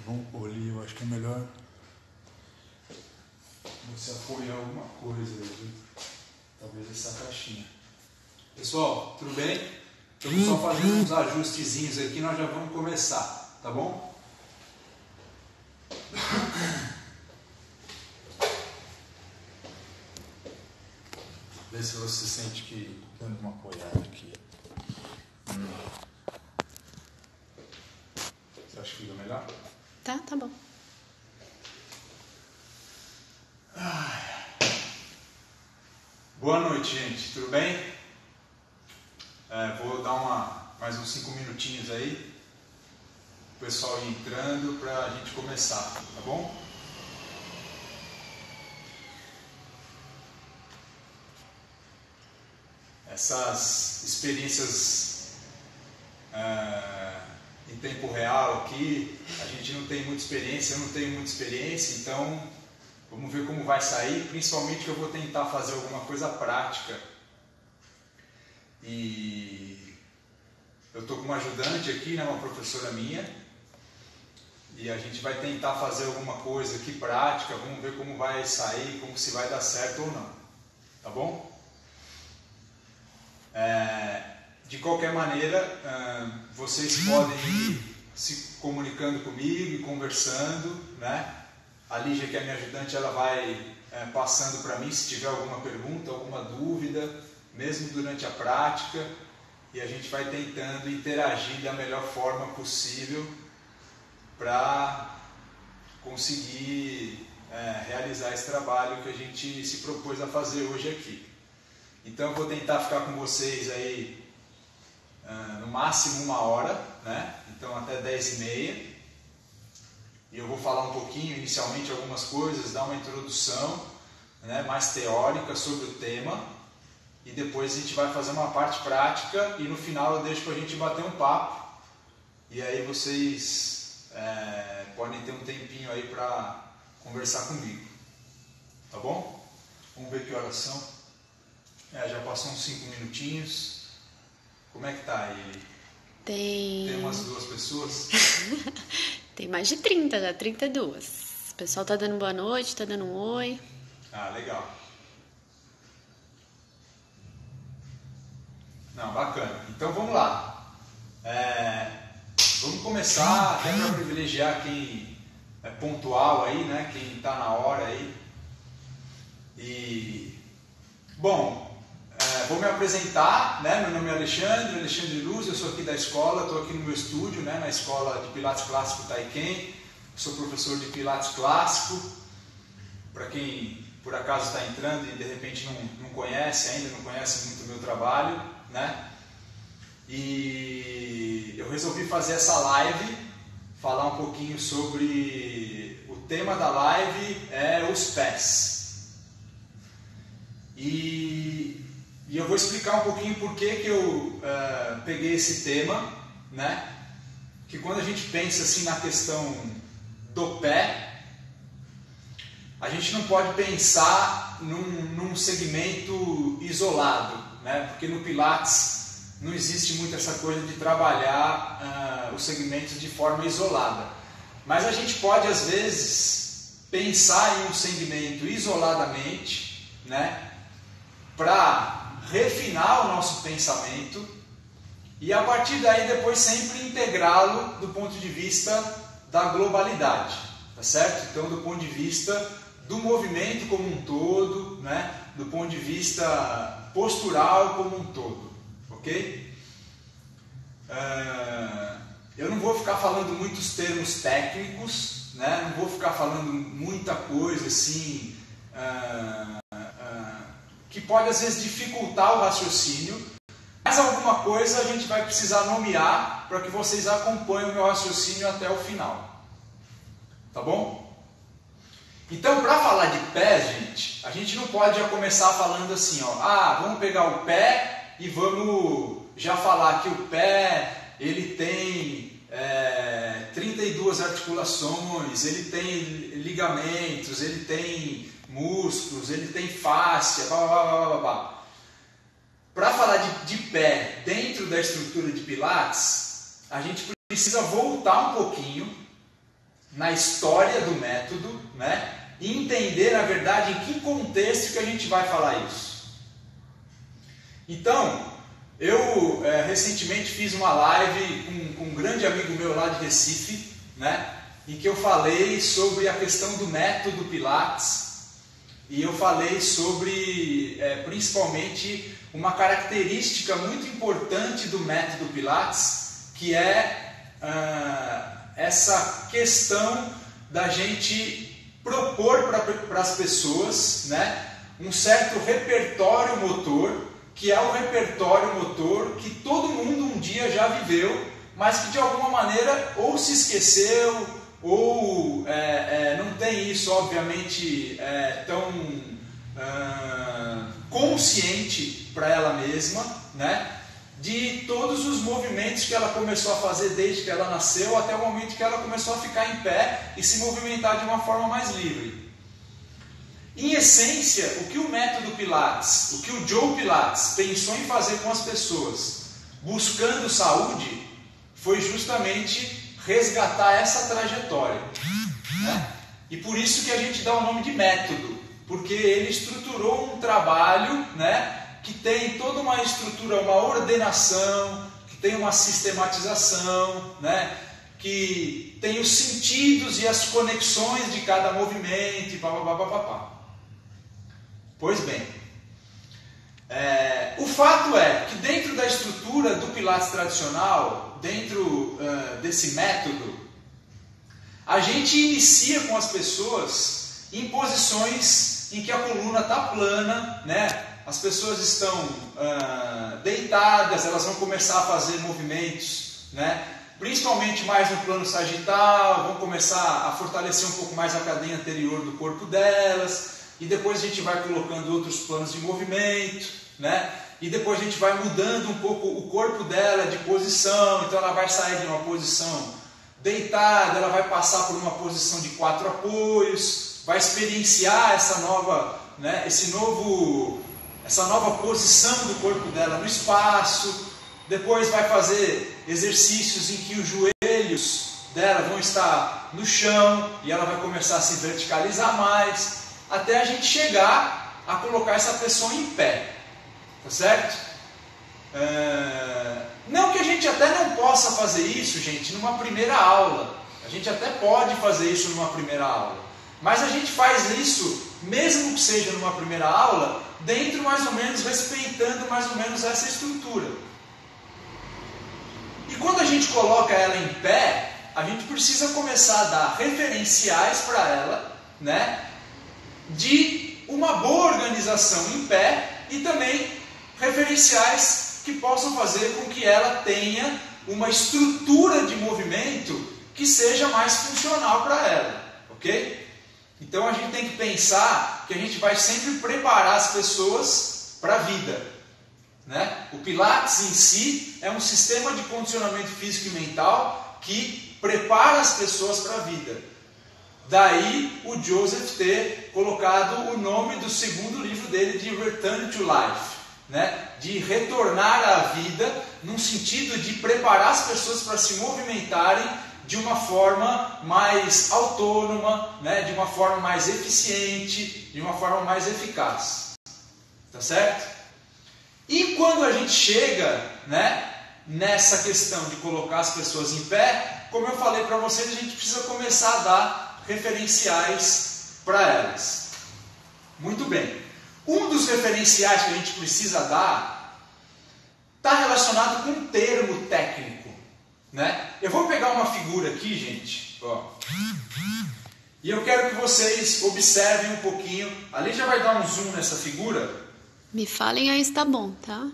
Vamos pôr ali, eu acho que é melhor você apoiar alguma coisa aí, viu? Talvez essa caixinha. Pessoal, tudo bem? Estamos só fazendo uns ajustezinhos aqui, nós já vamos começar, tá bom? Vê se você sente que dando uma apoiada aqui. Você acha que fica melhor? Tá bom. Boa noite, gente. Tudo bem? Vou dar mais uns 5 minutinhos aí. O pessoal ir entrando para a gente começar, tá bom? Essas experiências em tempo real aqui, a gente não tem muita experiência, eu não tenho muita experiência, então vamos ver como vai sair, principalmente que eu vou tentar fazer alguma coisa prática. E eu estou com uma ajudante aqui, né, uma professora minha, e a gente vai tentar fazer alguma coisa aqui prática, vamos ver como vai sair, como se vai dar certo ou não, tá bom? De qualquer maneira, vocês podem ir se comunicando comigo e conversando, né? A Lígia, que é minha ajudante, ela vai passando para mim se tiver alguma pergunta, alguma dúvida, mesmo durante a prática, e a gente vai tentando interagir da melhor forma possível para conseguir realizar esse trabalho que a gente se propôs a fazer hoje aqui. Então eu vou tentar ficar com vocês aí no máximo 1 hora, né? Então até 10h30. E eu vou falar um pouquinho, inicialmente, algumas coisas, dar uma introdução, né, mais teórica sobre o tema. E depois a gente vai fazer uma parte prática e no final eu deixo para a gente bater um papo. E aí vocês podem ter um tempinho aí para conversar comigo. Tá bom? Vamos ver que horas são. Já passou uns 5 minutinhos. Como é que tá aí? Tem umas 2 pessoas? Tem mais de 30 já, 32. O pessoal tá dando boa noite, tá dando um oi. Ah, legal. Não, bacana. Então vamos lá. Vamos começar até para privilegiar quem é pontual aí, né? Quem está na hora aí. E bom, vou me apresentar, né? Meu nome é Alexandre Luz, eu sou aqui da escola, estou aqui no meu estúdio, né? Na escola de Pilates Clássico Taiken, sou professor de Pilates Clássico. Para quem por acaso está entrando e de repente não conhece ainda, não conhece muito o meu trabalho, né? E eu resolvi fazer essa live, falar um pouquinho sobre o tema da live os pés. E eu vou explicar um pouquinho por que eu peguei esse tema, né? Que quando a gente pensa assim na questão do pé, a gente não pode pensar num segmento isolado, né? Porque no Pilates não existe muito essa coisa de trabalhar os segmentos de forma isolada. Mas a gente pode às vezes pensar em um segmento isoladamente, né? Para refinar o nosso pensamento e a partir daí depois sempre integrá-lo do ponto de vista da globalidade, tá certo? Então do ponto de vista do movimento como um todo, né? Do ponto de vista postural como um todo, ok? Eu não vou ficar falando muitos termos técnicos, né? Não vou ficar falando muita coisa assim que pode às vezes dificultar o raciocínio, mas alguma coisa a gente vai precisar nomear para que vocês acompanhem o meu raciocínio até o final. Tá bom? Então, para falar de pés, gente, a gente não pode já começar falando assim, ó, vamos pegar o pé e vamos já falar que o pé ele tem 32 articulações, ele tem ligamentos, ele tem músculos, ele tem fáscia, Para falar de pé dentro da estrutura de Pilates, a gente precisa voltar um pouquinho na história do método, né? E entender, na verdade, em que contexto que a gente vai falar isso. Então, eu recentemente fiz uma live com um grande amigo meu lá de Recife, né? Em que eu falei sobre a questão do método Pilates, e eu falei sobre, principalmente, uma característica muito importante do método Pilates, que é essa questão da gente propor para as pessoas, né, um certo repertório motor, que é o repertório motor que todo mundo um dia já viveu, mas que de alguma maneira ou se esqueceu, ou não tem isso, obviamente, tão consciente para ela mesma, né? De todos os movimentos que ela começou a fazer desde que ela nasceu até o momento que ela começou a ficar em pé e se movimentar de uma forma mais livre. Em essência, o que o método Pilates, o que o Joe Pilates pensou em fazer com as pessoas, buscando saúde, foi justamente resgatar essa trajetória, né? E por isso que a gente dá o nome de método, porque ele estruturou um trabalho, né, que tem toda uma estrutura, uma ordenação, que tem uma sistematização, né, que tem os sentidos e as conexões de cada movimento e papapá. Pois bem, o fato é que dentro da estrutura do Pilates tradicional, dentro desse método, a gente inicia com as pessoas em posições em que a coluna está plana, né? As pessoas estão deitadas, elas vão começar a fazer movimentos, né? Principalmente mais no plano sagital, vão começar a fortalecer um pouco mais a cadeia anterior do corpo delas, e depois a gente vai colocando outros planos de movimento, né? E depois a gente vai mudando um pouco o corpo dela de posição, então ela vai sair de uma posição deitada, ela vai passar por uma posição de 4 apoios, vai experienciar essa nova, né, essa nova posição do corpo dela no espaço. Depois vai fazer exercícios em que os joelhos dela vão estar no chão e ela vai começar a se verticalizar mais, até a gente chegar a colocar essa pessoa em pé, tá certo? Não que a gente até não possa fazer isso, gente, numa primeira aula. A gente até pode fazer isso numa primeira aula, mas a gente faz isso, mesmo que seja numa primeira aula, dentro mais ou menos, respeitando mais ou menos essa estrutura. E quando a gente coloca ela em pé, a gente precisa começar a dar referenciais para ela, né, de uma boa organização em pé e também referenciais que possam fazer com que ela tenha uma estrutura de movimento que seja mais funcional para ela, ok? Então a gente tem que pensar que a gente vai sempre preparar as pessoas para a vida, né? O Pilates em si é um sistema de condicionamento físico e mental que prepara as pessoas para a vida. Daí o Joseph ter colocado o nome do segundo livro dele de Return to Life, né? De retornar à vida, num sentido de preparar as pessoas para se movimentarem de uma forma mais autônoma, né? De uma forma mais eficiente, de uma forma mais eficaz. Tá certo? E quando a gente chega, né, nessa questão de colocar as pessoas em pé, como eu falei para vocês, a gente precisa começar a dar referenciais para elas. Muito bem. Um dos referenciais que a gente precisa dar está relacionado com um termo técnico, né? Eu vou pegar uma figura aqui, gente, ó, e eu quero que vocês observem um pouquinho. Ali já vai dar um zoom nessa figura. Me falem aí se tá bom, tá?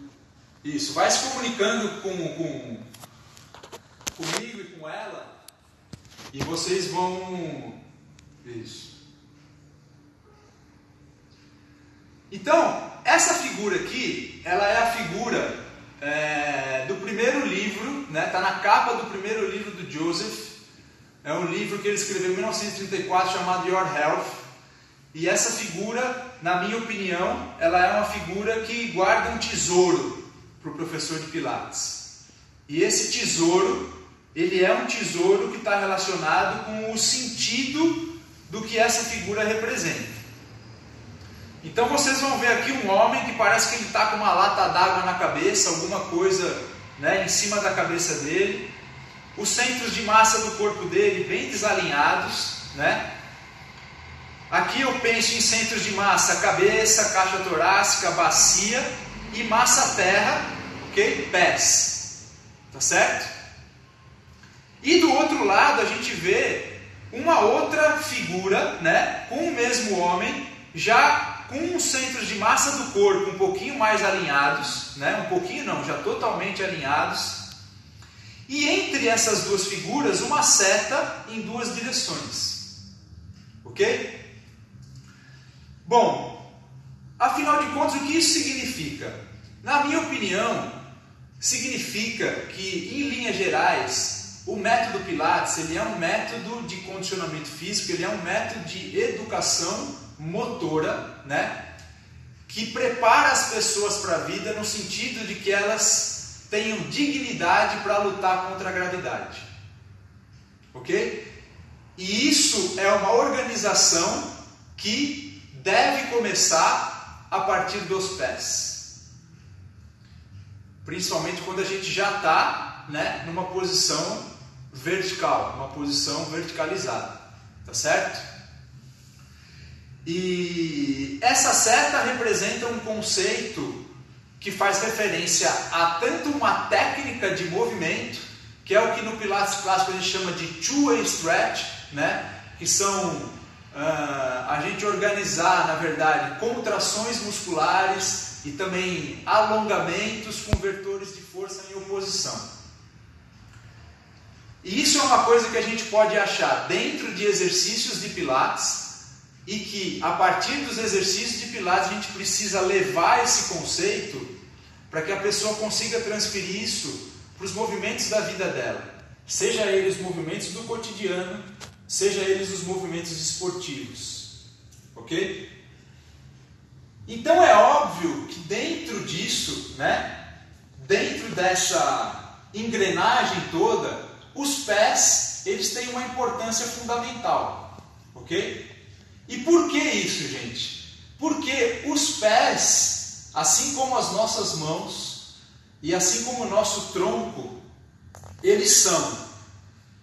Isso, vai se comunicando comigo e com ela, e vocês vão... Isso. Então, essa figura aqui, ela é a figura do primeiro livro, né? Tá na capa do primeiro livro do Joseph. É um livro que ele escreveu em 1934 chamado Your Health. E essa figura, na minha opinião, ela é uma figura que guarda um tesouro para o professor de Pilates. E esse tesouro ele é um tesouro que está relacionado com o sentido do que essa figura representa. Então vocês vão ver aqui um homem que parece que ele está com uma lata d'água na cabeça, alguma coisa, né, em cima da cabeça dele. Os centros de massa do corpo dele bem desalinhados, né? Aqui eu penso em centros de massa: cabeça, caixa torácica, bacia e massa terra, ok? Pés, tá certo? E do outro lado a gente vê uma outra figura, né, com o mesmo homem, já com os centros de massa do corpo um pouquinho mais alinhados, né, um pouquinho não, já totalmente alinhados, e entre essas duas figuras uma seta em duas direções, ok? Bom, afinal de contas, o que isso significa? Na minha opinião, significa que, em linhas gerais, o método Pilates, ele é um método de condicionamento físico, ele é um método de educação motora, né? Que prepara as pessoas para a vida no sentido de que elas tenham dignidade para lutar contra a gravidade. Ok? E isso é uma organização que deve começar a partir dos pés. Principalmente quando a gente já está, né, numa posição vertical, uma posição verticalizada. Tá certo? E essa seta representa um conceito que faz referência a tanto uma técnica de movimento, que é o que no Pilates clássico a gente chama de two-way stretch, né? Que são a gente organizar, na verdade, contrações musculares e também alongamentos com vetores de força em oposição. E isso é uma coisa que a gente pode achar dentro de exercícios de Pilates, e que a partir dos exercícios de Pilates a gente precisa levar esse conceito para que a pessoa consiga transferir isso para os movimentos da vida dela, seja eles movimentos do cotidiano, seja eles os movimentos esportivos, ok? Então é óbvio que dentro disso, né, dentro dessa engrenagem toda, os pés, eles têm uma importância fundamental, ok? E por que isso, gente? Porque os pés, assim como as nossas mãos e assim como o nosso tronco, eles são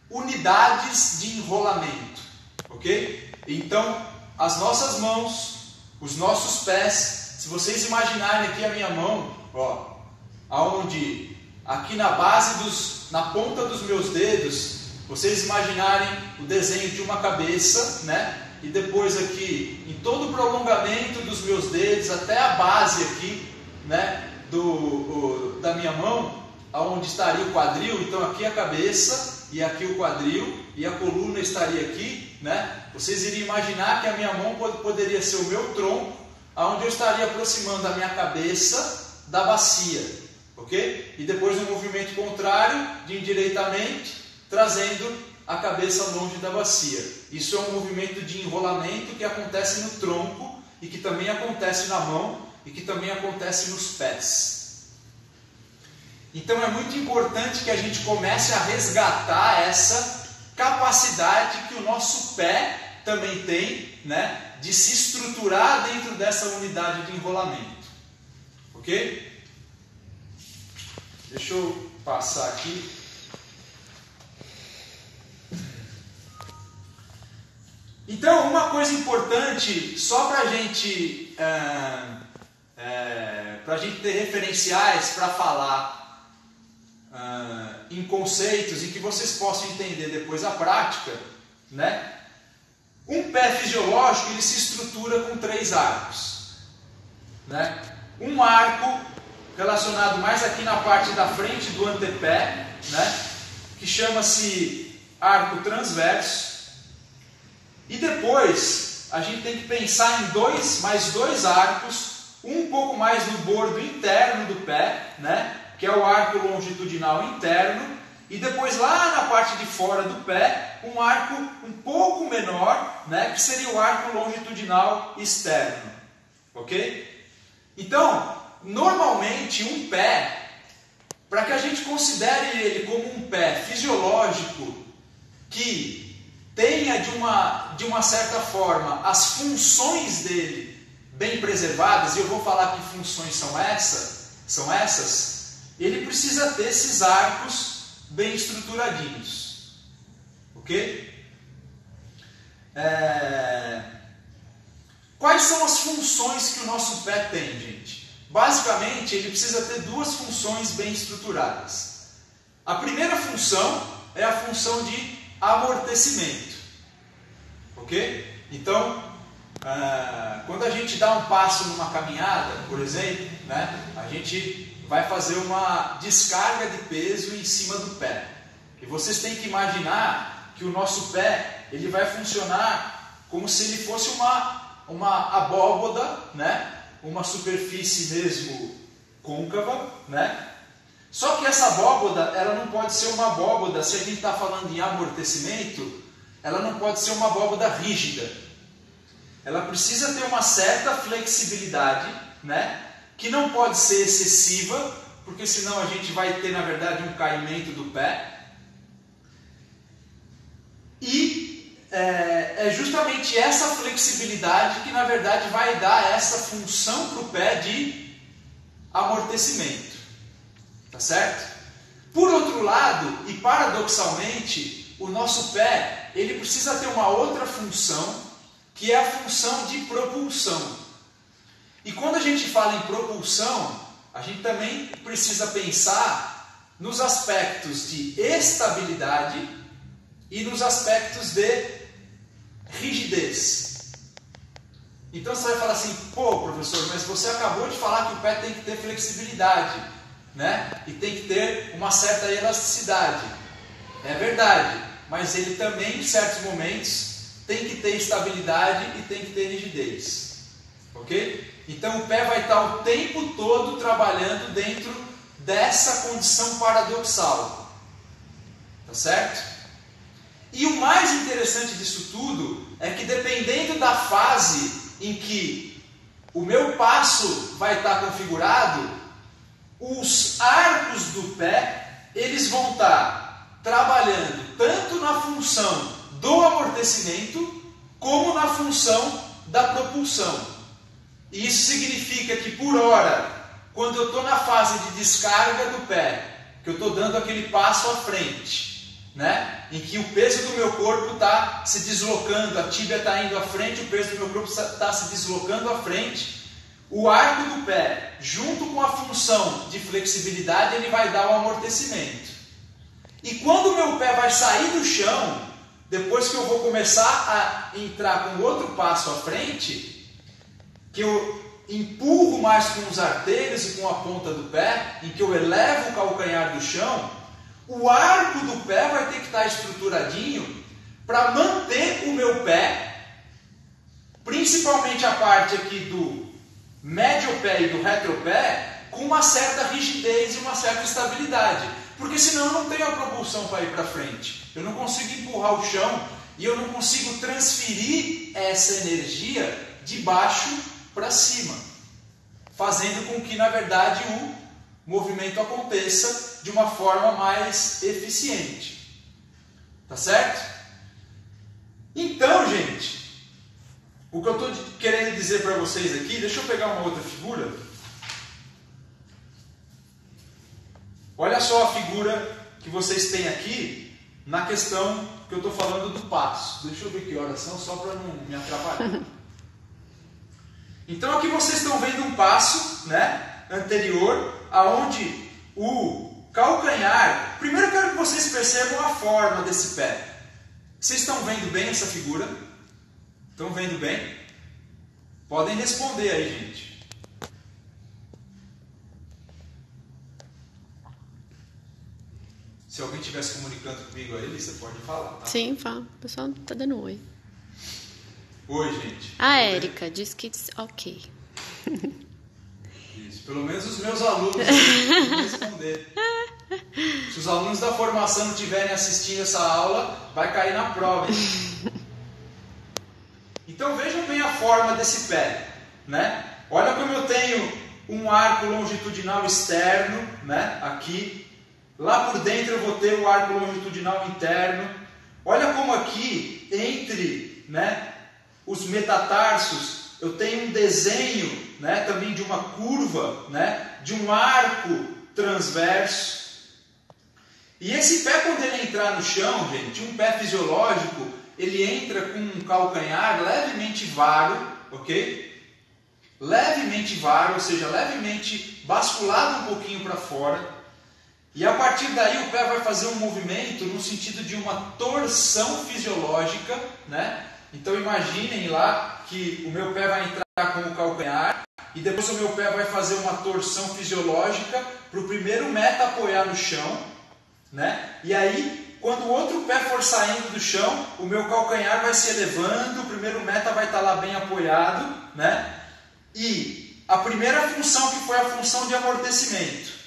unidades de enrolamento, ok? Então, as nossas mãos, os nossos pés, se vocês imaginarem aqui a minha mão, ó, aonde aqui na base na ponta dos meus dedos, vocês imaginarem o desenho de uma cabeça, né? E depois aqui, em todo o prolongamento dos meus dedos, até a base aqui, né, da minha mão, onde estaria o quadril. Então aqui a cabeça e aqui o quadril, e a coluna estaria aqui, né? Vocês iriam imaginar que a minha mão poderia ser o meu tronco, onde eu estaria aproximando a minha cabeça da bacia, ok? E depois no movimento contrário, de endireitamento, trazendo a cabeça longe da bacia. Isso é um movimento de enrolamento que acontece no tronco e que também acontece na mão e que também acontece nos pés. Então é muito importante que a gente comece a resgatar essa capacidade que o nosso pé também tem, né, de se estruturar dentro dessa unidade de enrolamento. Ok? Deixa eu passar aqui. Então, uma coisa importante, só para a gente ter referenciais para falar em conceitos e que vocês possam entender depois a prática, né? Um pé fisiológico, ele se estrutura com 3 arcos, né? Um arco relacionado mais aqui na parte da frente do antepé, né? Que chama-se arco transverso. E depois a gente tem que pensar em mais dois arcos, um pouco mais no bordo interno do pé, né? Que é o arco longitudinal interno, e depois lá na parte de fora do pé, um arco um pouco menor, né? Que seria o arco longitudinal externo, ok? Então, normalmente um pé, para que a gente considere ele como um pé fisiológico que tenha de uma certa forma as funções dele bem preservadas, e eu vou falar que funções são essas, ele precisa ter esses arcos bem estruturadinhos. Ok? Quais são as funções que o nosso pé tem, gente? Basicamente, ele precisa ter duas funções bem estruturadas. A primeira função é a função de amortecimento. Ok? Então, quando a gente dá um passo numa caminhada, por exemplo, né, a gente vai fazer uma descarga de peso em cima do pé. E vocês têm que imaginar que o nosso pé ele vai funcionar como se ele fosse uma abóboda, né? Uma superfície mesmo côncava, né? Só que essa abóboda, ela não pode ser uma abóboda, se a gente está falando em amortecimento, ela não pode ser uma abóboda rígida. Ela precisa ter uma certa flexibilidade, né? Que não pode ser excessiva, porque senão a gente vai ter, na verdade, um caimento do pé. E é justamente essa flexibilidade que, na verdade, vai dar essa função para o pé de amortecimento. Tá certo? Por outro lado, e paradoxalmente, o nosso pé ele precisa ter uma outra função, que é a função de propulsão. E quando a gente fala em propulsão, a gente também precisa pensar nos aspectos de estabilidade e nos aspectos de rigidez. Então você vai falar assim, pô, professor, mas você acabou de falar que o pé tem que ter flexibilidade, né? E tem que ter uma certa elasticidade. É verdade, mas ele também, em certos momentos, tem que ter estabilidade e tem que ter rigidez. Ok? Então o pé vai estar o tempo todo trabalhando dentro dessa condição paradoxal. Tá certo? E o mais interessante disso tudo é que, dependendo da fase em que o meu passo vai estar configurado, os arcos do pé eles vão estar trabalhando tanto na função do amortecimento como na função da propulsão. E isso significa que, por hora, quando eu estou na fase de descarga do pé, que eu estou dando aquele passo à frente, né? Em que o peso do meu corpo está se deslocando, a tíbia está indo à frente, o peso do meu corpo está se deslocando à frente, o arco do pé, junto com a função de flexibilidade, ele vai dar o amortecimento. E quando o meu pé vai sair do chão, depois que eu vou começar a entrar com outro passo à frente, que eu empurro mais com os artelhos e com a ponta do pé, em que eu elevo o calcanhar do chão, o arco do pé vai ter que estar estruturadinho para manter o meu pé, principalmente a parte aqui do médio pé e do retropé, com uma certa rigidez e uma certa estabilidade. Porque senão eu não tenho a propulsão para ir para frente. Eu não consigo empurrar o chão e eu não consigo transferir essa energia de baixo para cima, fazendo com que, na verdade, o movimento aconteça de uma forma mais eficiente. Tá certo? Então, gente, o que eu estou querendo dizer para vocês aqui, deixa eu pegar uma outra figura. Olha só a figura que vocês têm aqui na questão que eu estou falando do passo. Deixa eu ver que horas são, só para não me atrapalhar. Então aqui vocês estão vendo um passo, né, anterior, aonde o calcanhar... Primeiro eu quero que vocês percebam a forma desse pé. Vocês estão vendo bem essa figura? Estão vendo bem? Podem responder aí, gente. Se alguém estiver se comunicando comigo aí, você pode falar, tá? Sim, fala. O pessoal tá dando oi. Oi, gente. A Érica diz que it's ok. Isso. Pelo menos os meus alunos vão responder. Se os alunos da formação não estiverem assistindo essa aula, vai cair na prova. Então vejam bem a forma desse pé, né? Olha como eu tenho um arco longitudinal externo, né? Aqui. Lá por dentro eu vou ter o arco longitudinal interno. Olha como aqui, entre, né, os metatarsos, eu tenho um desenho, né, também de uma curva, né, de um arco transverso. E esse pé, quando ele entrar no chão, gente, um pé fisiológico, ele entra com um calcanhar levemente varo, ok? Levemente varo, ou seja, levemente basculado um pouquinho para fora. E a partir daí o pé vai fazer um movimento no sentido de uma torção fisiológica, né? Então imaginem lá que o meu pé vai entrar com o calcanhar e depois o meu pé vai fazer uma torção fisiológica para o primeiro meta apoiar no chão, né? E aí, quando o outro pé for saindo do chão, o meu calcanhar vai se elevando, o primeiro meta vai estar lá bem apoiado, né? E a primeira função, que foi a função de amortecimento,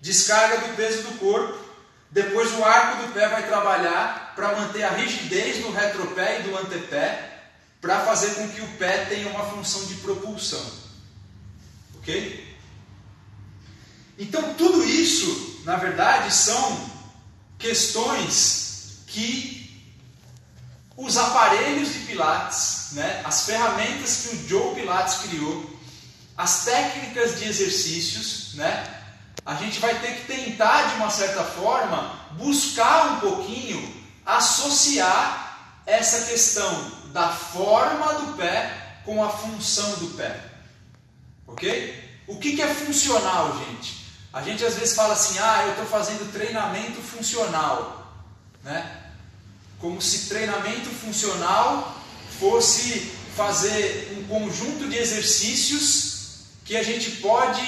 descarga do peso do corpo, depois o arco do pé vai trabalhar para manter a rigidez do retropé e do antepé, para fazer com que o pé tenha uma função de propulsão. Ok? Então tudo isso, na verdade, são questões que os aparelhos de Pilates, né, as ferramentas que o Joe Pilates criou, as técnicas de exercícios, né, a gente vai ter que tentar, de uma certa forma, buscar um pouquinho, associar essa questão da forma do pé com a função do pé. Ok? O que é funcional, gente? A gente às vezes fala assim, eu estou fazendo treinamento funcional, né? Como se treinamento funcional fosse fazer um conjunto de exercícios que a gente pode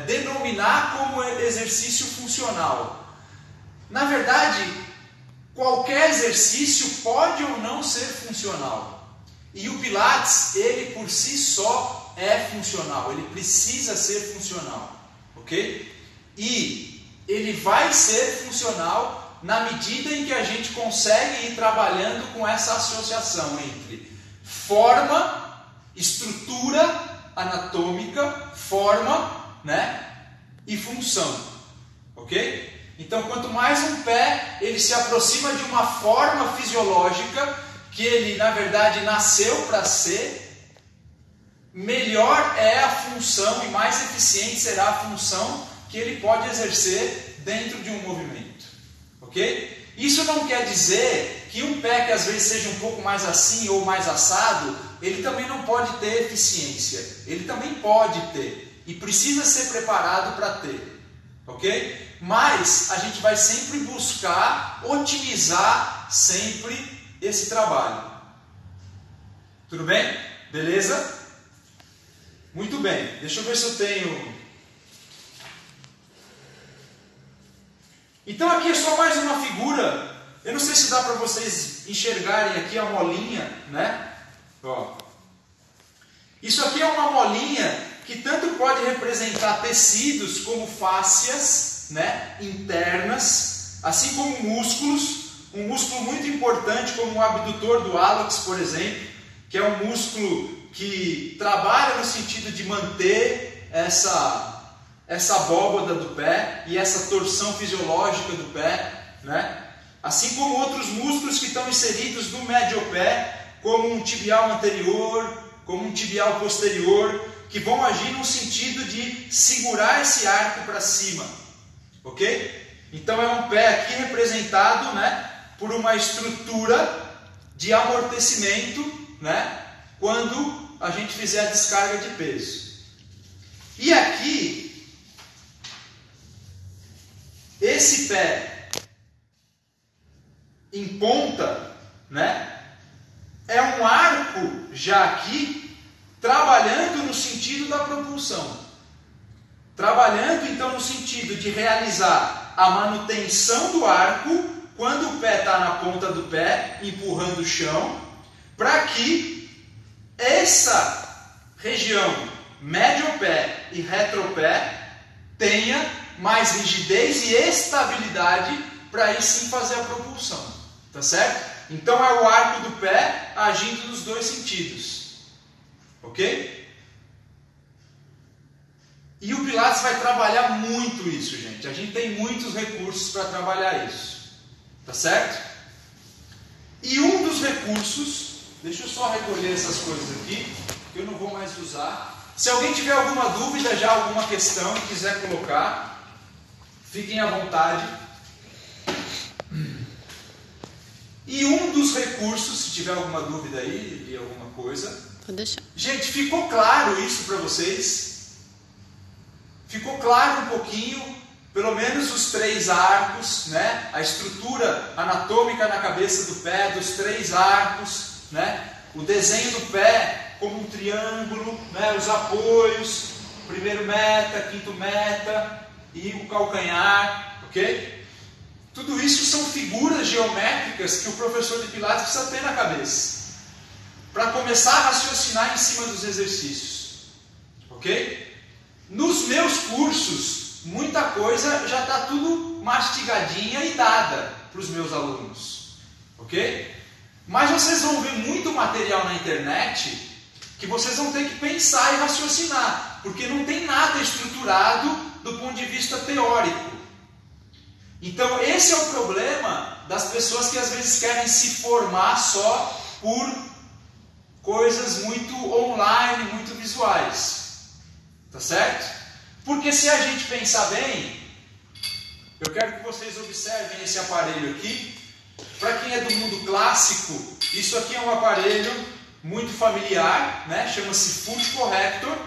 denominar como exercício funcional. Na verdade, qualquer exercício pode ou não ser funcional. E o Pilates, ele por si só é funcional, ele precisa ser funcional. Ok? E ele vai ser funcional na medida em que a gente consegue ir trabalhando com essa associação entre forma, estrutura anatômica, forma, né, e função. Ok? Então, quanto mais um pé ele se aproxima de uma forma fisiológica, que ele, na verdade, nasceu para ser, melhor é a função e mais eficiente será a função que ele pode exercer dentro de um movimento. Ok? Isso não quer dizer que um pé que às vezes seja um pouco mais assim ou mais assado, ele também não pode ter eficiência. Ele também pode ter e precisa ser preparado para ter. Ok? Mas a gente vai sempre buscar otimizar sempre esse trabalho. Tudo bem? Beleza? Muito bem. Deixa eu ver se eu tenho... Então aqui é só mais uma figura. Eu não sei se dá para vocês enxergarem aqui a molinha, né? Ó. Isso aqui é uma molinha que tanto pode representar tecidos como fáscias, né, internas, assim como músculos. Um músculo muito importante como o abdutor do hálux, por exemplo, que é um músculo que trabalha no sentido de manter essa abóbada do pé e essa torção fisiológica do pé, né? Assim como outros músculos que estão inseridos no médio-pé, como um tibial anterior, como um tibial posterior, que vão agir no sentido de segurar esse arco para cima. Ok? Então é um pé aqui representado, né, por uma estrutura de amortecimento, né, quando a gente fizer a descarga de peso. E aqui, esse pé em ponta, né, é um arco já aqui, trabalhando no sentido da propulsão. Trabalhando então no sentido de realizar a manutenção do arco, quando o pé está na ponta do pé, empurrando o chão, para que essa região médio-pé e retropé tenha mais rigidez e estabilidade para aí sim fazer a propulsão. Tá certo? Então é o arco do pé agindo nos dois sentidos. Ok? E o Pilates vai trabalhar muito isso, gente. A gente tem muitos recursos para trabalhar isso. Tá certo? E um dos recursos, deixa eu só recolher essas coisas aqui, que eu não vou mais usar. Se alguém tiver alguma dúvida, já alguma questão e quiser colocar, fiquem à vontade. E um dos recursos, se tiver alguma dúvida aí e alguma coisa... Vou deixar. Gente, ficou claro isso para vocês? Ficou claro um pouquinho, pelo menos os 3 arcos, né? A estrutura anatômica na cabeça do pé, dos 3 arcos, né? O desenho do pé como um triângulo, né? Os apoios, primeiro meta, quinto meta e o calcanhar, ok? Tudo isso são figuras geométricas que o professor de Pilates precisa ter na cabeça, para começar a raciocinar em cima dos exercícios, ok? Nos meus cursos, muita coisa já está tudo mastigadinha e dada para os meus alunos, ok? Mas vocês vão ver muito material na internet que vocês vão ter que pensar e raciocinar, porque não tem nada estruturado do ponto de vista teórico. Então esse é o problema das pessoas que às vezes querem se formar só por coisas muito online, muito visuais. Tá certo? Porque se a gente pensar bem, eu quero que vocês observem esse aparelho aqui. Para quem é do mundo clássico, isso aqui é um aparelho muito familiar, né? Chama-se Foot Corrector,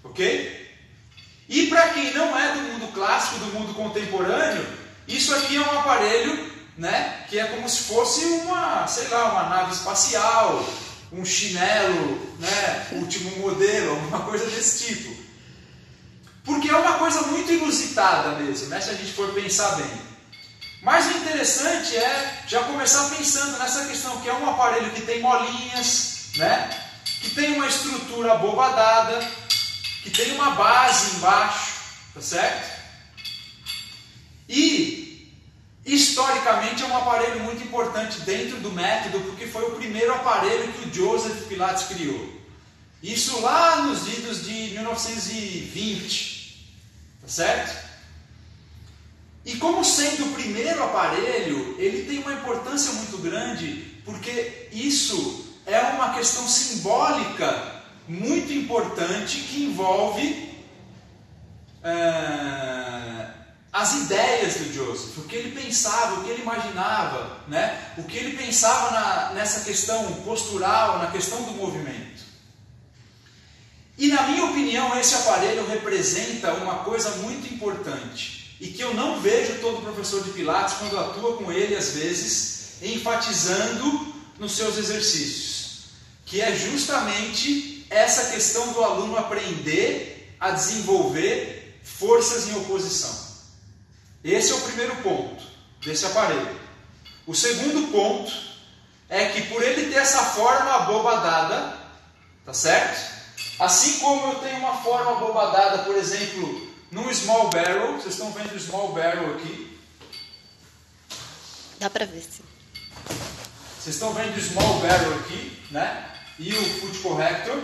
ok? E para quem não é do mundo clássico, do mundo contemporâneo, isso aqui é um aparelho, né? Que é como se fosse uma, sei lá, uma nave espacial, um chinelo, né? Último modelo, alguma coisa desse tipo. Porque é uma coisa muito inusitada mesmo, né? Se a gente for pensar bem. Mas o interessante é já começar pensando nessa questão, que é um aparelho que tem molinhas, né? Que tem uma estrutura bobadada, que tem uma base embaixo, tá certo? E, historicamente, é um aparelho muito importante dentro do método, porque foi o primeiro aparelho que o Joseph Pilates criou. Isso lá nos idos de 1920, tá certo? E como sendo o primeiro aparelho, ele tem uma importância muito grande, porque isso é uma questão simbólica muito importante que envolve as ideias do Joseph, o que ele pensava, o que ele imaginava, né? O que ele pensava nessa questão postural, na questão do movimento. E na minha opinião, esse aparelho representa uma coisa muito importante e que eu não vejo todo professor de Pilates, quando atua com ele às vezes, enfatizando nos seus exercícios, que é justamente essa questão do aluno aprender a desenvolver forças em oposição. Esse é o primeiro ponto desse aparelho. O segundo ponto é que por ele ter essa forma abobadada, tá certo? Assim como eu tenho uma forma abobadada, por exemplo, num small barrel, vocês estão vendo o small barrel aqui? Dá pra ver, sim. Vocês estão vendo o small barrel aqui, né? E o Foot Corrector.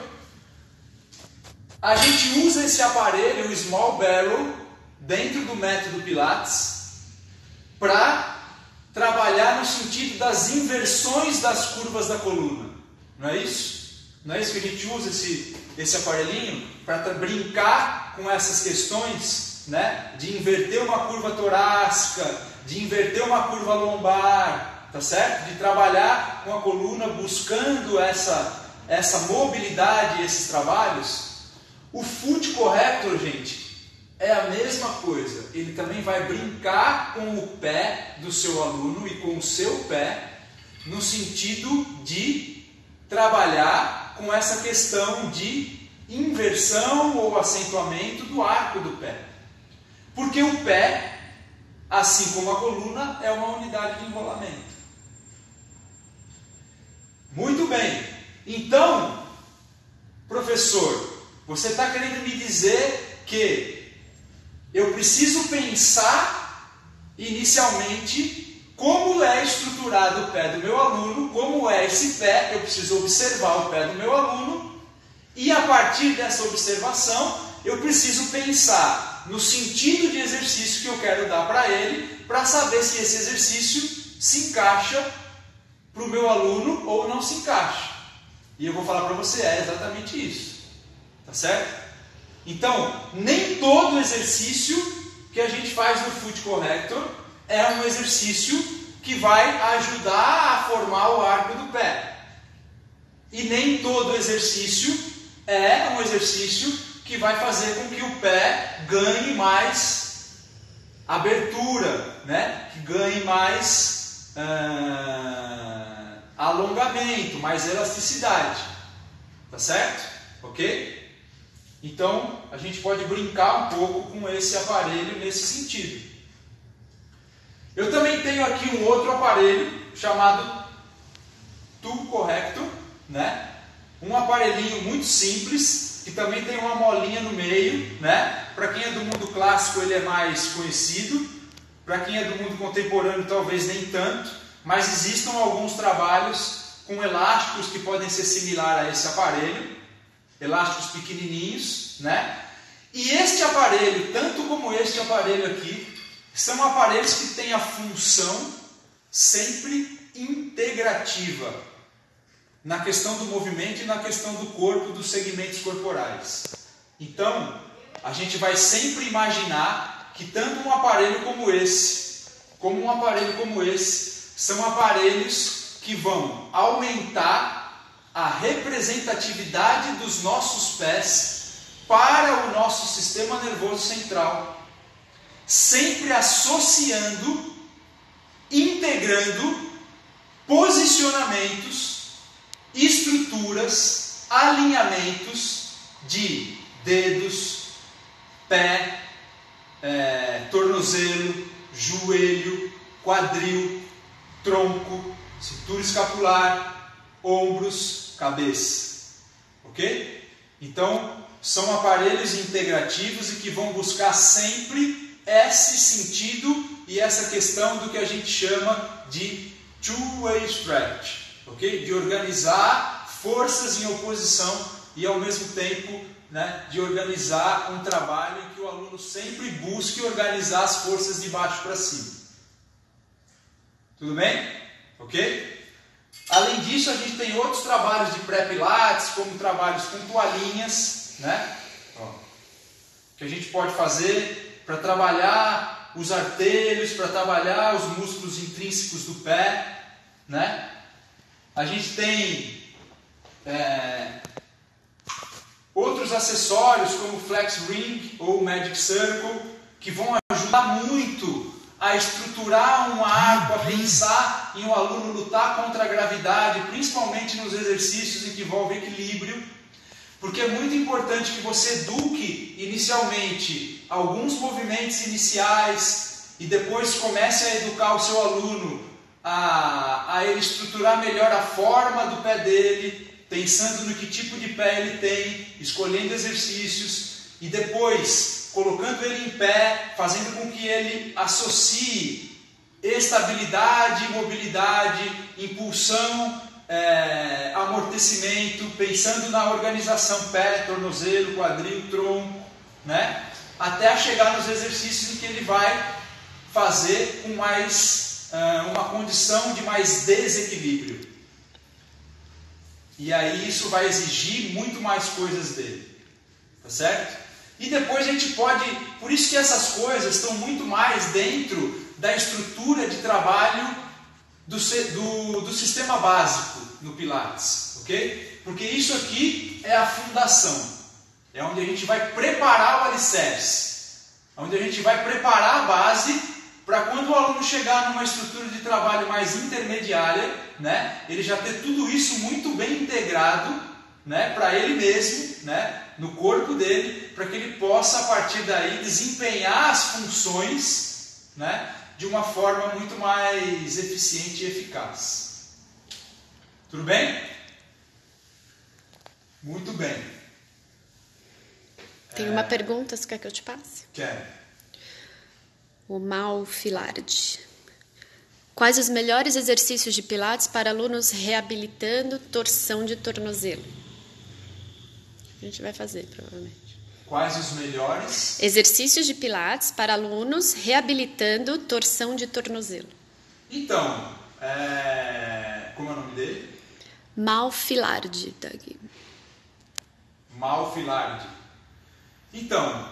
A gente usa esse aparelho, o small barrel, dentro do método Pilates, para trabalhar no sentido das inversões das curvas da coluna. Não é isso? Não é isso que a gente usa esse aparelhinho? Para brincar com essas questões, né? De inverter uma curva torácica, de inverter uma curva lombar, tá certo? De trabalhar com a coluna buscando essa mobilidade, esses trabalhos. O Foot Corrector, gente, é a mesma coisa. Ele também vai brincar com o pé do seu aluno e com o seu pé, no sentido de trabalhar com essa questão de inversão ou acentuamento do arco do pé. Porque o pé, assim como a coluna, é uma unidade de enrolamento. Muito bem. Então, professor, você está querendo me dizer que eu preciso pensar inicialmente como é estruturado o pé do meu aluno, como é esse pé, eu preciso observar o pé do meu aluno, e a partir dessa observação eu preciso pensar no sentido de exercício que eu quero dar para ele, para saber se esse exercício se encaixa para o meu aluno ou não se encaixa. E eu vou falar para você, é exatamente isso. Tá certo? Então, nem todo exercício que a gente faz no Foot Corrector é um exercício que vai ajudar a formar o arco do pé. E nem todo exercício é um exercício que vai fazer com que o pé ganhe mais abertura, né? Que ganhe mais alongamento, mais elasticidade. Tá certo? Ok? Então, a gente pode brincar um pouco com esse aparelho nesse sentido. Eu também tenho aqui um outro aparelho chamado Toe Corrector, né? Um aparelhinho muito simples, que também tem uma molinha no meio, né? Para quem é do mundo clássico ele é mais conhecido, para quem é do mundo contemporâneo talvez nem tanto, mas existem alguns trabalhos com elásticos que podem ser similares a esse aparelho, elásticos pequenininhos, né? E este aparelho, tanto como este aparelho aqui, são aparelhos que têm a função sempre integrativa na questão do movimento e na questão do corpo, dos segmentos corporais. Então, a gente vai sempre imaginar que tanto um aparelho como esse, são aparelhos que vão aumentar a representatividade dos nossos pés para o nosso sistema nervoso central, sempre associando, integrando posicionamentos, estruturas, alinhamentos de dedos, pé, tornozelo, joelho, quadril, tronco, cintura escapular, ombros, cabeça. Ok? Então, são aparelhos integrativos e que vão buscar sempre esse sentido e essa questão do que a gente chama de two-way stretch. Ok? De organizar forças em oposição e ao mesmo tempo, né, de organizar um trabalho em que o aluno sempre busque organizar as forças de baixo para cima. Tudo bem? Ok? Além disso, a gente tem outros trabalhos de pré-pilates, como trabalhos com toalhinhas, né? Que a gente pode fazer para trabalhar os artelhos, para trabalhar os músculos intrínsecos do pé, né? A gente tem outros acessórios como Flex Ring ou Magic Circle, que vão ajudar muito a estruturar um arco, a pensar em um aluno lutar contra a gravidade, principalmente nos exercícios em que envolve equilíbrio, porque é muito importante que você eduque inicialmente alguns movimentos iniciais e depois comece a educar o seu aluno a ele estruturar melhor a forma do pé dele, pensando no que tipo de pé ele tem, escolhendo exercícios e depois colocando ele em pé, fazendo com que ele associe estabilidade, mobilidade, impulsão, amortecimento, pensando na organização pé, tornozelo, quadril, tronco, né? Até chegar nos exercícios em que ele vai fazer com mais uma condição de mais desequilíbrio. E aí isso vai exigir muito mais coisas dele, tá certo? E depois a gente pode, por isso que essas coisas estão muito mais dentro da estrutura de trabalho do sistema básico no Pilates, ok? Porque isso aqui é a fundação, é onde a gente vai preparar o alicerce, onde a gente vai preparar a base para quando o aluno chegar numa estrutura de trabalho mais intermediária, né, ele já ter tudo isso muito bem integrado, né, para ele mesmo, né, no corpo dele, para que ele possa a partir daí desempenhar as funções, né, de uma forma muito mais eficiente e eficaz. Tudo bem? Muito bem. Tem uma pergunta, você quer que eu te passe? Quero. O Mal Filardi. Quais os melhores exercícios de Pilates para alunos reabilitando torção de tornozelo? A gente vai fazer, provavelmente. Quais os melhores exercícios de Pilates para alunos reabilitando torção de tornozelo? Então, como é o nome dele? Mal Filardi, Doug. Mal Filardi. Então,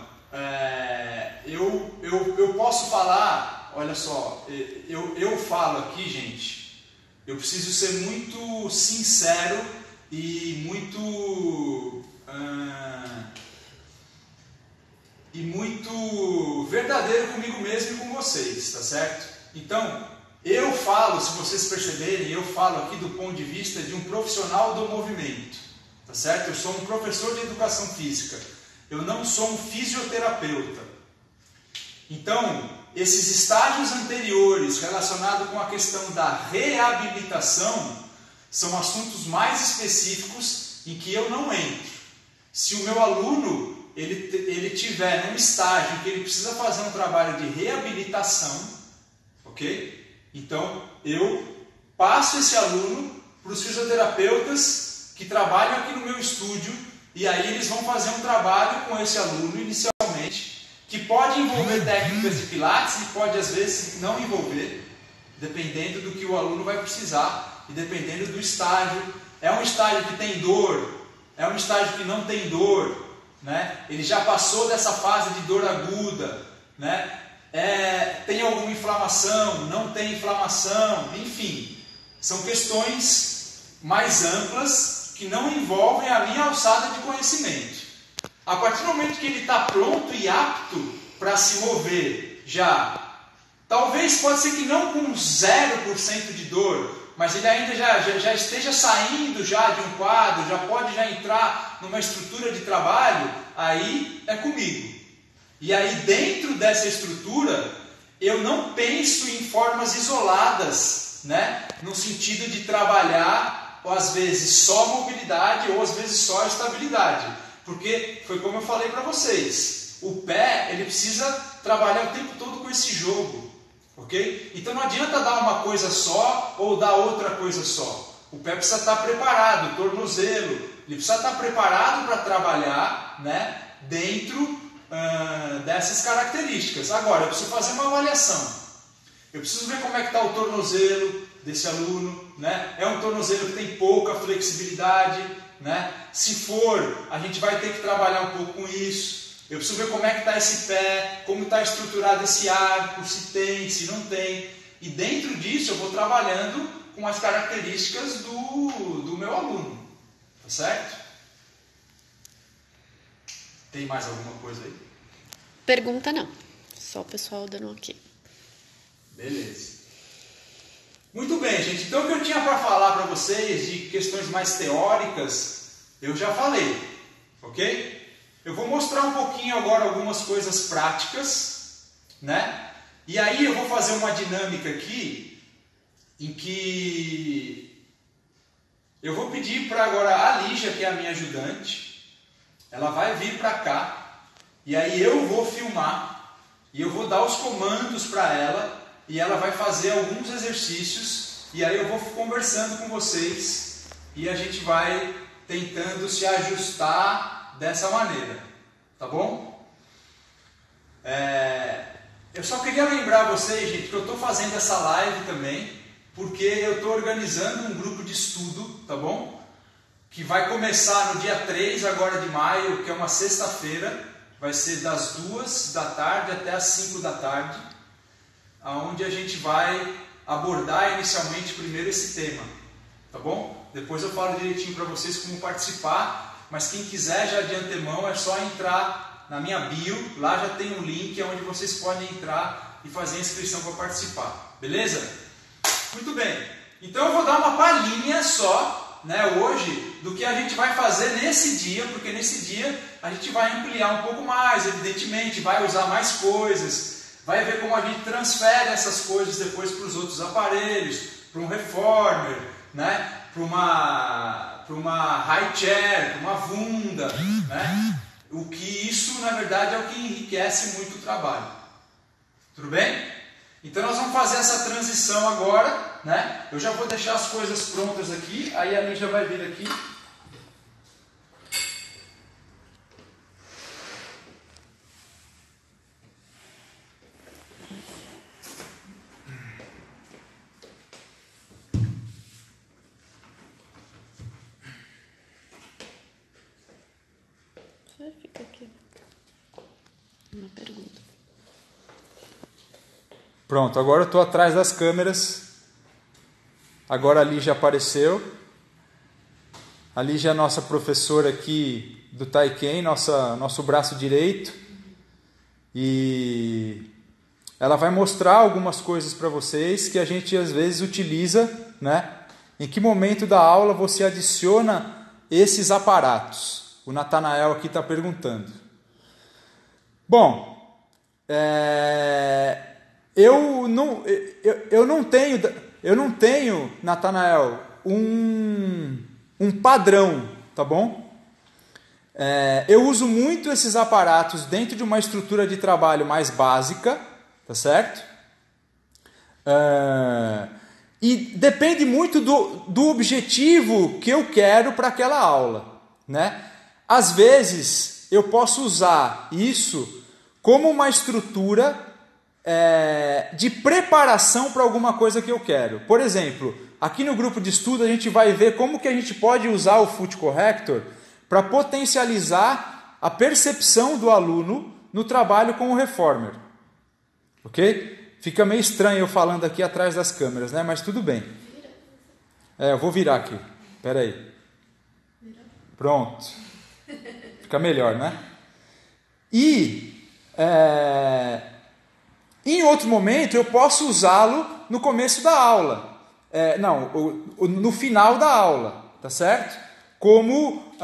eu posso falar, olha só, eu falo aqui, gente, eu preciso ser muito sincero e muito verdadeiro comigo mesmo e com vocês, tá certo? Então, eu falo, se vocês perceberem, eu falo aqui do ponto de vista de um profissional do movimento, tá certo? Eu sou um professor de educação física, eu não sou um fisioterapeuta. Então, esses estágios anteriores relacionados com a questão da reabilitação são assuntos mais específicos em que eu não entro. Se o meu aluno ele tiver num estágio em que ele precisa fazer um trabalho de reabilitação, ok? Então, eu passo esse aluno para os fisioterapeutas que trabalham aqui no meu estúdio e aí eles vão fazer um trabalho com esse aluno inicialmente, que pode envolver técnicas de pilates e pode às vezes não envolver, dependendo do que o aluno vai precisar e dependendo do estágio. É um estágio que tem dor, é um estágio que não tem dor, né? Ele já passou dessa fase de dor aguda, né? Tem alguma inflamação, não tem inflamação, enfim, são questões mais amplas que não envolvem a minha alçada de conhecimento. A partir do momento que ele está pronto e apto para se mover, talvez pode ser que não com 0% de dor, mas ele ainda já esteja saindo já de um quadro, já pode já entrar numa estrutura de trabalho, aí é comigo. E aí dentro dessa estrutura, eu não penso em formas isoladas, né? No sentido de trabalhar, ou às vezes só mobilidade, ou às vezes só estabilidade. Porque foi como eu falei para vocês, o pé ele precisa trabalhar o tempo todo com esse jogo. Ok? Então não adianta dar uma coisa só ou dar outra coisa só. O pé precisa estar preparado, o tornozelo, ele precisa estar preparado para trabalhar, né, dentro dessas características. Agora, eu preciso fazer uma avaliação. Eu preciso ver como é que está o tornozelo desse aluno, né? É um tornozelo que tem pouca flexibilidade, né? Se for, a gente vai ter que trabalhar um pouco com isso. Eu preciso ver como é que está esse pé, como está estruturado esse arco, se tem, se não tem. E dentro disso eu vou trabalhando com as características do meu aluno. Tá certo? Tem mais alguma coisa aí? Pergunta não. Só o pessoal dando ok. Beleza. Muito bem, gente. Então o que eu tinha para falar para vocês de questões mais teóricas, eu já falei. Ok? Eu vou mostrar um pouquinho agora algumas coisas práticas, né? E aí eu vou fazer uma dinâmica aqui, em que eu vou pedir para agora a Lígia, que é a minha ajudante, ela vai vir para cá, e aí eu vou filmar, e eu vou dar os comandos para ela, e ela vai fazer alguns exercícios, e aí eu vou conversando com vocês, e a gente vai tentando se ajustar dessa maneira, tá bom? Eu só queria lembrar vocês, gente, que eu estou fazendo essa live também, porque eu estou organizando um grupo de estudo, tá bom? Que vai começar no dia 3 agora de maio, que é uma sexta-feira, vai ser das 2 da tarde até as 5 da tarde, onde a gente vai abordar inicialmente primeiro esse tema, tá bom? Depois eu falo direitinho para vocês como participar. Mas quem quiser já de antemão é só entrar na minha bio, lá já tem um link onde vocês podem entrar e fazer a inscrição para participar, beleza? Muito bem, então eu vou dar uma palhinha só, né, hoje, do que a gente vai fazer nesse dia, porque nesse dia a gente vai ampliar um pouco mais, evidentemente, vai usar mais coisas, vai ver como a gente transfere essas coisas depois para os outros aparelhos, para um reformer, né, para uma high chair, para uma Wunda, né? O que isso, na verdade, é o que enriquece muito o trabalho. Tudo bem? Então nós vamos fazer essa transição agora, né? Eu já vou deixar as coisas prontas aqui, aí a Lígia vai vir aqui. Uma pergunta. Pronto, agora eu estou atrás das câmeras. Agora a Lígia apareceu. A Lígia é a nossa professora aqui do Taiken, nosso braço direito. E ela vai mostrar algumas coisas para vocês que a gente às vezes utiliza, né? Em que momento da aula você adiciona esses aparatos? O Natanael aqui está perguntando. Bom, eu não tenho, Natanael, um padrão, tá bom? Eu uso muito esses aparatos dentro de uma estrutura de trabalho mais básica, tá certo? E depende muito do objetivo que eu quero para aquela aula, né? Às vezes eu posso usar isso como uma estrutura de preparação para alguma coisa que eu quero. Por exemplo, aqui no grupo de estudo a gente vai ver como que a gente pode usar o Foot Corrector para potencializar a percepção do aluno no trabalho com o Reformer. Ok? Fica meio estranho eu falando aqui atrás das câmeras, né? Mas tudo bem. Eu vou virar aqui. Espera aí. Pronto. Fica melhor, né? E em outro momento eu posso usá-lo no começo da aula. No final da aula, tá certo? Como,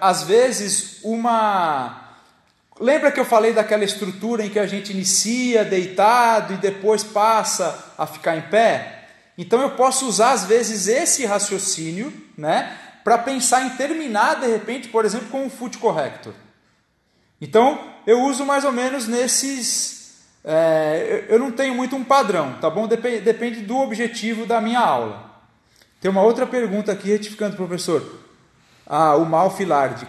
às vezes, Lembra que eu falei daquela estrutura em que a gente inicia deitado e depois passa a ficar em pé? Então eu posso usar, às vezes, esse raciocínio, né, para pensar em terminar, de repente, por exemplo, com o Foot Corrector. Então, eu uso mais ou menos nesses... eu não tenho muito um padrão, tá bom? Depende do objetivo da minha aula. Tem uma outra pergunta aqui, retificando, professor. O Mal Filardi.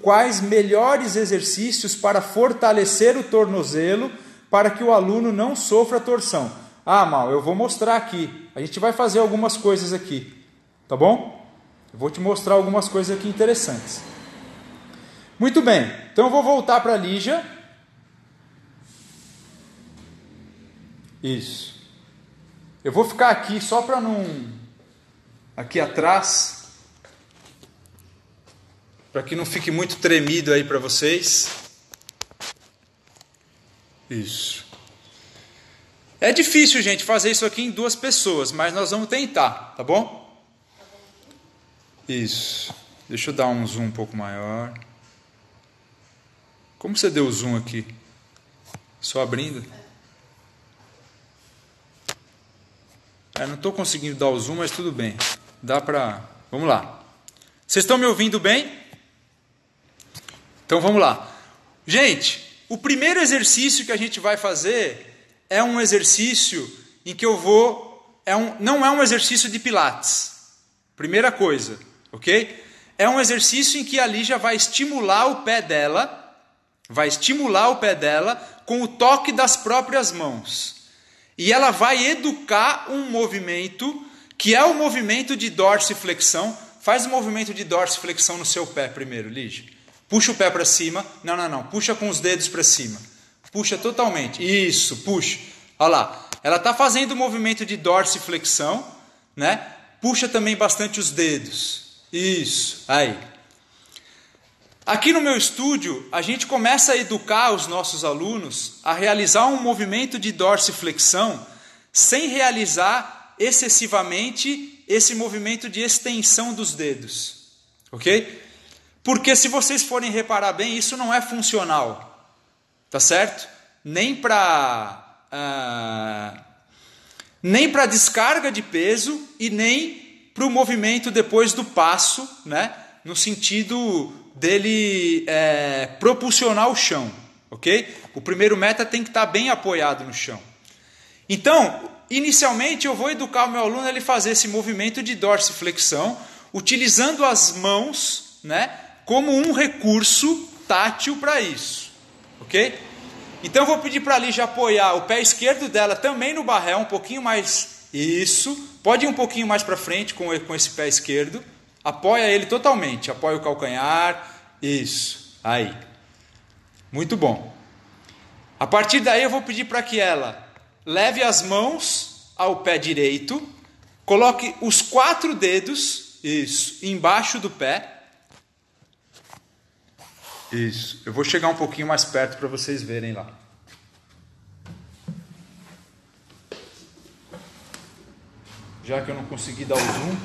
Quais melhores exercícios para fortalecer o tornozelo para que o aluno não sofra torção? Mal, eu vou mostrar aqui. A gente vai fazer algumas coisas aqui, tá bom? Eu vou te mostrar algumas coisas aqui interessantes. Muito bem, então eu vou voltar para a Lígia. Isso. Eu vou ficar aqui só para não... Aqui atrás... Para que não fique muito tremido aí para vocês. Isso. É difícil, gente, fazer isso aqui em 2 pessoas, mas nós vamos tentar, tá bom? Isso. Deixa eu dar um zoom um pouco maior. Como você deu o zoom aqui? Só abrindo? Não estou conseguindo dar o zoom, mas tudo bem. Dá para... Vamos lá. Vocês estão me ouvindo bem? Então vamos lá. Gente, o primeiro exercício que a gente vai fazer é um exercício em que eu vou... não é um exercício de Pilates. Primeira coisa, ok? É um exercício em que a Lígia vai estimular o pé dela, com o toque das próprias mãos. E ela vai educar um movimento que é o movimento de dorsiflexão. Faz o movimento de dorsiflexão no seu pé primeiro, Lígia. Puxa o pé para cima. Não. Puxa com os dedos para cima. Puxa totalmente. Isso, puxa. Olha lá. Ela está fazendo o movimento de dorsiflexão, né? Puxa também bastante os dedos. Isso. Aí. Aqui no meu estúdio, a gente começa a educar os nossos alunos a realizar um movimento de dorsiflexão sem realizar excessivamente esse movimento de extensão dos dedos. Ok? Porque se vocês forem reparar bem, isso não é funcional, tá certo? Nem para descarga de peso e nem para o movimento depois do passo, né? No sentido dele propulsionar o chão, ok? O primeiro meta tem que estar bem apoiado no chão. Então, inicialmente eu vou educar o meu aluno a ele fazer esse movimento de dorsiflexão, utilizando as mãos, né? Como um recurso tátil para isso, ok? Então eu vou pedir para a Lígia apoiar o pé esquerdo dela também no barrel, um pouquinho mais, isso, pode ir um pouquinho mais para frente com esse pé esquerdo, apoia ele totalmente, apoia o calcanhar, isso, aí, muito bom. A partir daí eu vou pedir para que ela leve as mãos ao pé direito, coloque os 4 dedos, isso, embaixo do pé. Isso, eu vou chegar um pouquinho mais perto para vocês verem lá. Já que eu não consegui dar o zoom.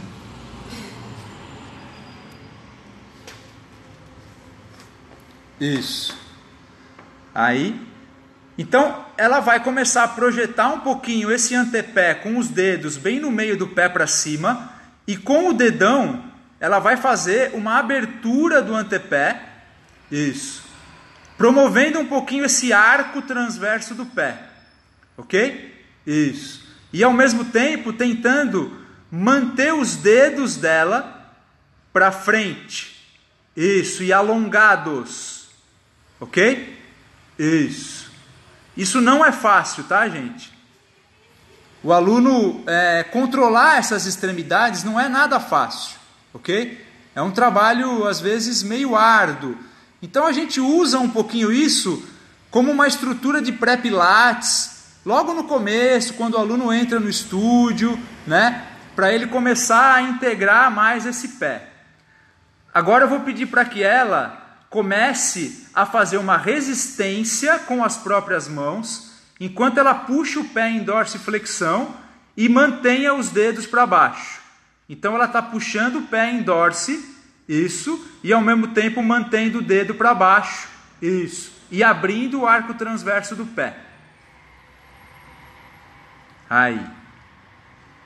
Isso. Aí, então ela vai começar a projetar um pouquinho esse antepé com os dedos bem no meio do pé para cima, e com o dedão ela vai fazer uma abertura do antepé. Isso. Promovendo um pouquinho esse arco transverso do pé. Ok? Isso. E ao mesmo tempo tentando manter os dedos dela para frente. Isso. E alongados. Ok? Isso. Isso não é fácil, tá, gente? O aluno controlar essas extremidades não é nada fácil. Ok? É um trabalho, às vezes, meio árduo. Então a gente usa um pouquinho isso como uma estrutura de pré-pilates, logo no começo, quando o aluno entra no estúdio, né, para ele começar a integrar mais esse pé. Agora eu vou pedir para que ela comece a fazer uma resistência com as próprias mãos, enquanto ela puxa o pé em dorsiflexão e mantenha os dedos para baixo. Então ela está puxando o pé em dorsi, isso, e ao mesmo tempo mantendo o dedo para baixo, isso, e abrindo o arco transverso do pé. Aí.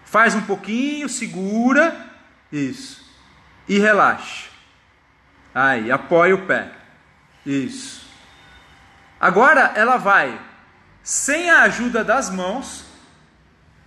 Faz um pouquinho, segura, isso, e relaxa. Aí, apoia o pé, isso. Agora ela vai, sem a ajuda das mãos,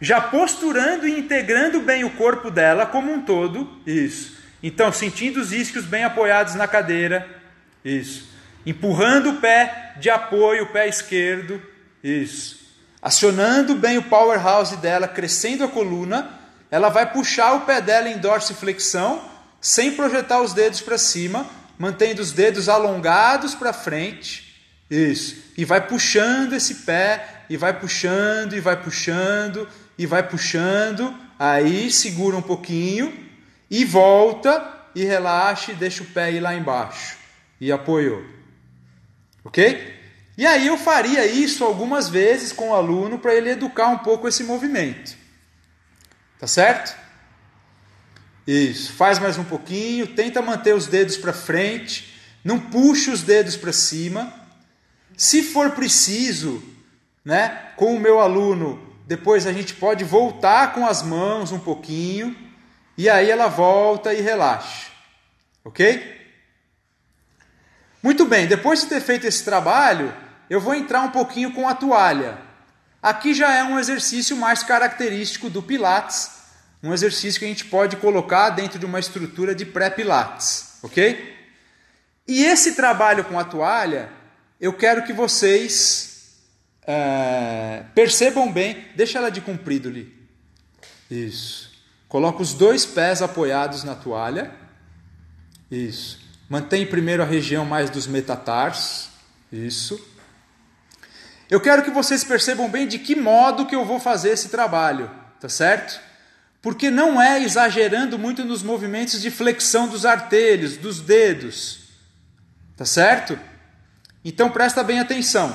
já posturando e integrando bem o corpo dela como um todo, isso. Então, sentindo os isquios bem apoiados na cadeira. Isso. Empurrando o pé de apoio, o pé esquerdo. Isso. Acionando bem o powerhouse dela, crescendo a coluna. Ela vai puxar o pé dela em dorsiflexão, sem projetar os dedos para cima, mantendo os dedos alongados para frente. Isso. E vai puxando esse pé, e vai puxando, e vai puxando, e vai puxando. Aí, segura um pouquinho. E volta, e relaxa, e deixa o pé ir lá embaixo. E apoiou. Ok? E aí eu faria isso algumas vezes com o aluno para ele educar um pouco esse movimento. Tá certo? Isso. Faz mais um pouquinho, tenta manter os dedos para frente, não puxa os dedos para cima. Se for preciso, né, com o meu aluno, depois a gente pode voltar com as mãos um pouquinho. E aí ela volta e relaxa. Ok? Muito bem, depois de ter feito esse trabalho, eu vou entrar um pouquinho com a toalha. Aqui já é um exercício mais característico do Pilates, um exercício que a gente pode colocar dentro de uma estrutura de pré-Pilates. Ok? E esse trabalho com a toalha, eu quero que vocês percebam bem. Deixa ela de comprido ali. Isso. Coloca os 2 pés apoiados na toalha. Isso. Mantém primeiro a região mais dos metatarsos. Isso. Eu quero que vocês percebam bem de que modo que eu vou fazer esse trabalho. Tá certo? Porque não é exagerando muito nos movimentos de flexão dos artelhos, dos dedos. Tá certo? Então presta bem atenção.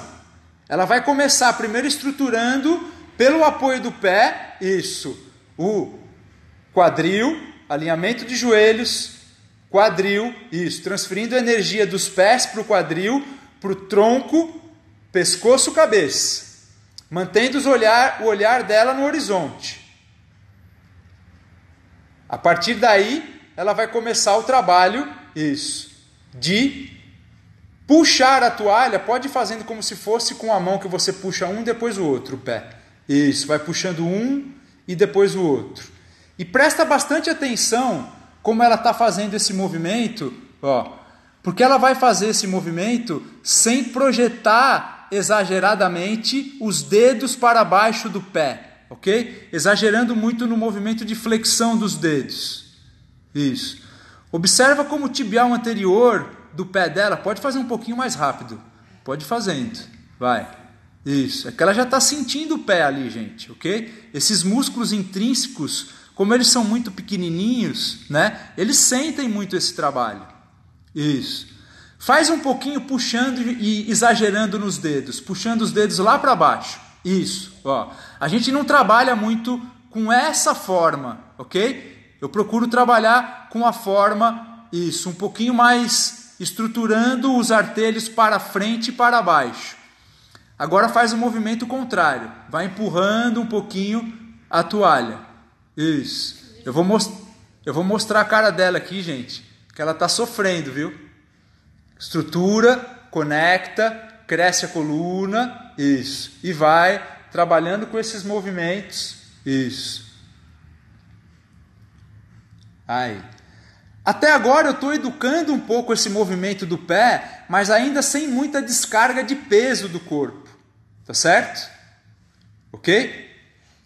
Ela vai começar primeiro estruturando pelo apoio do pé. Isso. O quadril, alinhamento de joelhos, quadril, isso, transferindo a energia dos pés para o quadril, para o tronco, pescoço, cabeça, mantendo o olhar dela no horizonte. A partir daí, ela vai começar o trabalho, isso, de puxar a toalha, pode ir fazendo como se fosse com a mão que você puxa um, depois o outro, o pé. Isso, vai puxando um e depois o outro. E presta bastante atenção como ela está fazendo esse movimento, ó, porque ela vai fazer esse movimento sem projetar exageradamente os dedos para baixo do pé, ok? Exagerando muito no movimento de flexão dos dedos. Isso. Observa como o tibial anterior do pé dela, pode fazer um pouquinho mais rápido, pode ir fazendo, vai. Isso, é que ela já está sentindo o pé ali, gente, ok? Esses músculos intrínsecos, como eles são muito pequenininhos, né? Eles sentem muito esse trabalho. Isso. Faz um pouquinho puxando e exagerando nos dedos, puxando os dedos lá para baixo. Isso, ó. A gente não trabalha muito com essa forma, ok? Eu procuro trabalhar com a forma, isso, um pouquinho mais estruturando os artelhos para frente e para baixo. Agora faz o movimento contrário. Vai empurrando um pouquinho a toalha. Isso. Eu vou mostrar a cara dela aqui, gente, que ela está sofrendo, viu? Estrutura, conecta, cresce a coluna. Isso. E vai trabalhando com esses movimentos. Isso. Aí. Até agora eu estou educando um pouco esse movimento do pé, mas ainda sem muita descarga de peso do corpo. Tá certo? Ok?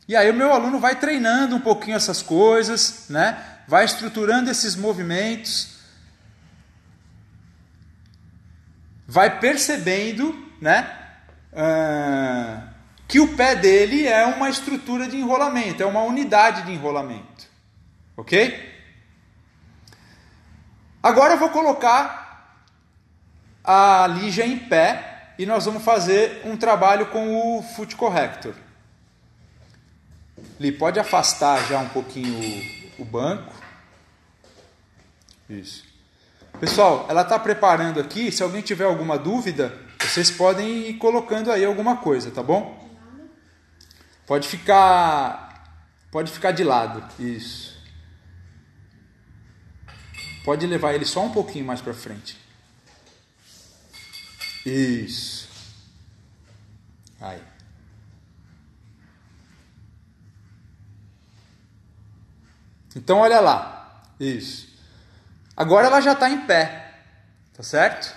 E aí o meu aluno vai treinando um pouquinho essas coisas, né? Vai estruturando esses movimentos, vai percebendo, né? Que o pé dele é uma estrutura de enrolamento, é uma unidade de enrolamento. Ok? Agora eu vou colocar a Lígia em pé e nós vamos fazer um trabalho com o Foot Corrector. Li, pode afastar já um pouquinho o banco. Isso. Pessoal, ela está preparando aqui. Se alguém tiver alguma dúvida, vocês podem ir colocando aí alguma coisa, tá bom? Pode ficar de lado. Isso. Pode levar ele só um pouquinho mais para frente. Isso. Aí. Então, olha lá. Isso. Agora ela já está em pé. Tá certo?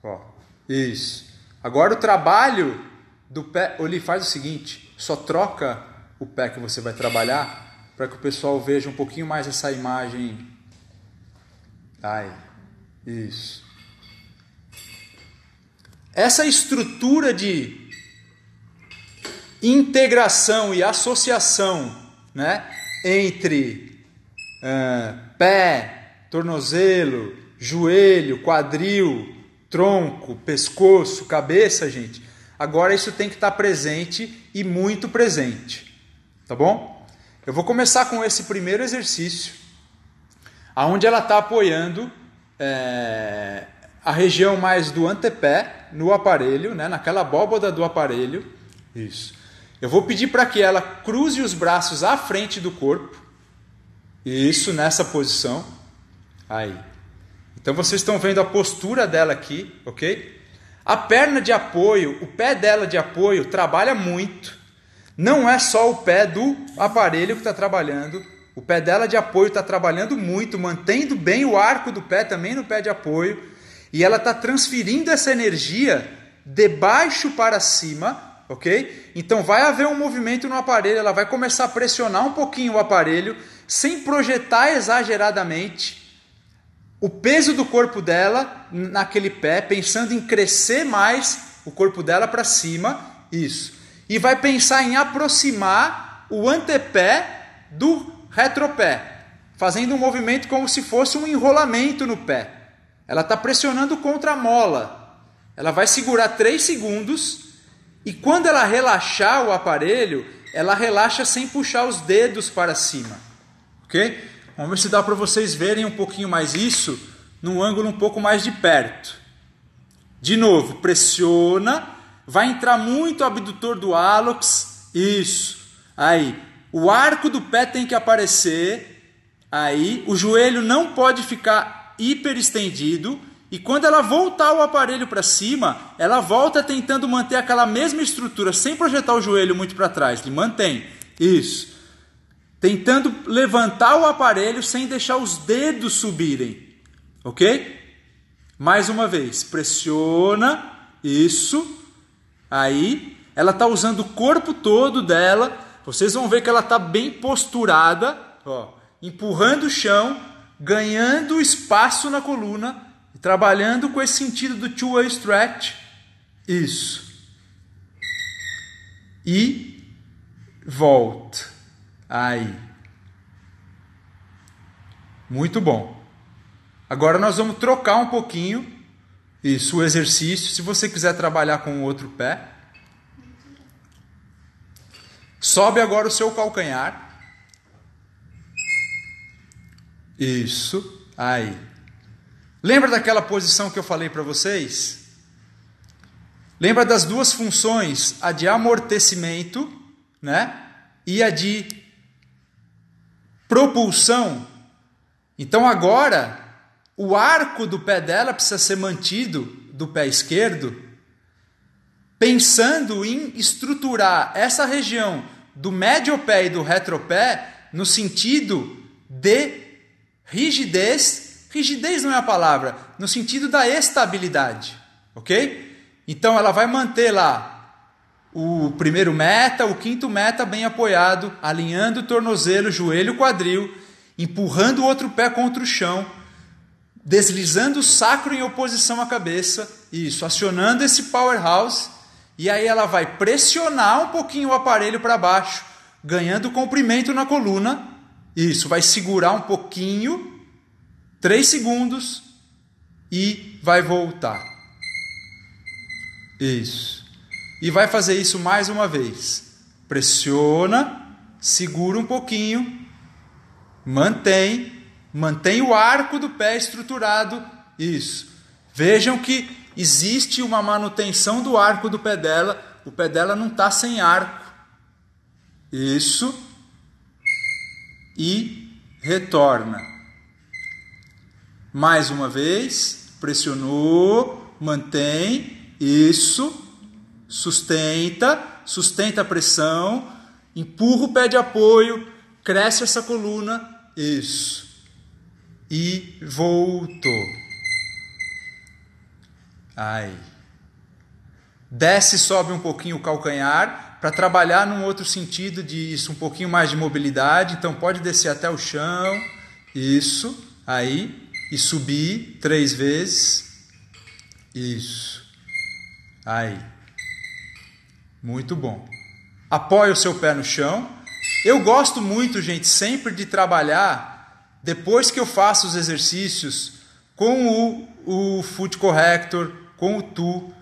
Ó. Isso. Agora o trabalho do pé... Oli, faz o seguinte. Só troca o pé que você vai trabalhar para que o pessoal veja um pouquinho mais essa imagem. Aí. Isso. Essa estrutura de integração e associação, né, entre pé, tornozelo, joelho, quadril, tronco, pescoço, cabeça, gente, agora isso tem que estar presente e muito presente, tá bom? Eu vou começar com esse primeiro exercício, onde ela está apoiando a região mais do antepé no aparelho, né, naquela abóbada do aparelho. Isso. Eu vou pedir para que ela cruze os braços à frente do corpo. Isso, nessa posição. Aí. Então vocês estão vendo a postura dela aqui, ok? A perna de apoio, o pé dela de apoio trabalha muito. Não é só o pé do aparelho que está trabalhando. O pé dela de apoio está trabalhando muito, mantendo bem o arco do pé também no pé de apoio. E ela está transferindo essa energia de baixo para cima, ok? Então vai haver um movimento no aparelho, ela vai começar a pressionar um pouquinho o aparelho, sem projetar exageradamente o peso do corpo dela naquele pé, pensando em crescer mais o corpo dela para cima, isso. E vai pensar em aproximar o antepé do retropé, fazendo um movimento como se fosse um enrolamento no pé. Ela está pressionando contra a mola. Ela vai segurar 3 segundos e quando ela relaxar o aparelho, ela relaxa sem puxar os dedos para cima. Ok? Vamos ver se dá para vocês verem um pouquinho mais isso num ângulo um pouco mais de perto. De novo, pressiona. Vai entrar muito o abdutor do hálux. Isso. Aí. O arco do pé tem que aparecer. Aí. O joelho não pode ficar hiper estendido, e quando ela voltar o aparelho para cima, ela volta tentando manter aquela mesma estrutura, sem projetar o joelho muito para trás. Ele mantém. Isso. Tentando levantar o aparelho sem deixar os dedos subirem. Ok? Mais uma vez. Pressiona. Isso. Aí. Ela está usando o corpo todo dela. Vocês vão ver que ela está bem posturada. Ó, empurrando o chão. Ganhando espaço na coluna e trabalhando com esse sentido do two-way stretch. Isso. e volta. Aí. Muito bom. Agora nós vamos trocar um pouquinho isso, o exercício. Se você quiser trabalhar com o outro pé, sobe agora o seu calcanhar. Isso. Aí. Lembra daquela posição que eu falei para vocês? Lembra das duas funções, a de amortecimento, né? E a de propulsão. Então agora, o arco do pé dela precisa ser mantido, do pé esquerdo, pensando em estruturar essa região do médio pé e do retropé no sentido de rigidez. Rigidez não é a palavra, no sentido da estabilidade, ok? Então ela vai manter lá o primeiro meta, o quinto meta bem apoiado, alinhando o tornozelo, joelho, quadril, empurrando o outro pé contra o chão, deslizando o sacro em oposição à cabeça, isso, acionando esse powerhouse, e aí ela vai pressionar um pouquinho o aparelho para baixo, ganhando comprimento na coluna, isso, vai segurar um pouquinho, 3 segundos, e vai voltar. Isso. E vai fazer isso mais uma vez. Pressiona, segura um pouquinho, mantém o arco do pé estruturado. Isso. Vejam que existe uma manutenção do arco do pé dela. O pé dela não está sem arco. Isso. E retorna. Mais uma vez. Pressionou, mantém. Isso. Sustenta a pressão, empurra o pé de apoio, cresce essa coluna, isso, e voltou. Aí. Desce e sobe um pouquinho o calcanhar, para trabalhar num outro sentido disso, um pouquinho mais de mobilidade, então pode descer até o chão, isso, aí, e subir 3 vezes, isso, aí. Muito bom. Apoie o seu pé no chão. Eu gosto muito, gente, sempre de trabalhar, depois que eu faço os exercícios, com o Foot Corrector, com o Tu,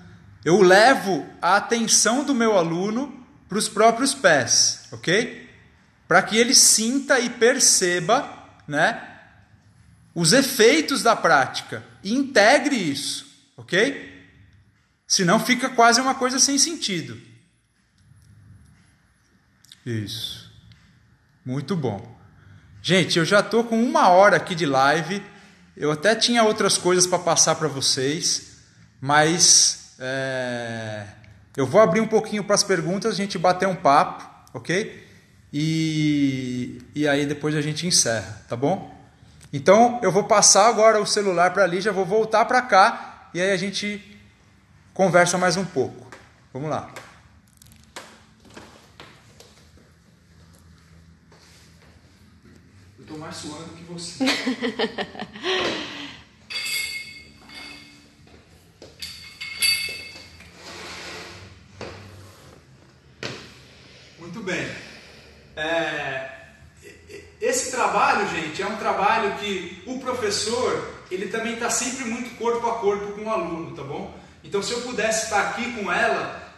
eu levo a atenção do meu aluno para os próprios pés, ok? Para que ele sinta e perceba, né, os efeitos da prática e integre isso, ok? Senão fica quase uma coisa sem sentido. Isso. Muito bom. Gente, eu já estou com 1 hora aqui de live. Eu até tinha outras coisas para passar para vocês, mas eu vou abrir um pouquinho para as perguntas, a gente bater um papo, ok? E aí depois a gente encerra, tá bom? Então eu vou passar agora o celular para ali, já vou voltar para cá e aí a gente conversa mais um pouco. Vamos lá. Eu estou mais suando que você. Muito bem. Esse trabalho, gente, é um trabalho que o professor, ele também está sempre muito corpo a corpo com o aluno, tá bom? Então, se eu pudesse estar aqui com ela,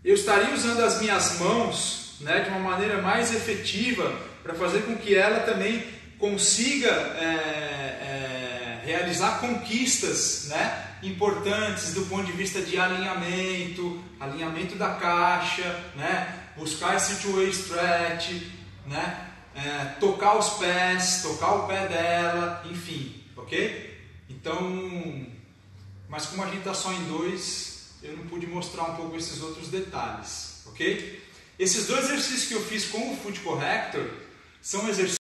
eu estaria usando as minhas mãos, né, de uma maneira mais efetiva para fazer com que ela também consiga realizar conquistas, né, importantes do ponto de vista de alinhamento da caixa, né, buscar esse two-way stretch, né, tocar os pés, tocar o pé dela, enfim, ok? Então, mas como a gente está só em 2, eu não pude mostrar um pouco esses outros detalhes, ok? Esses 2 exercícios que eu fiz com o Foot Corrector são exercícios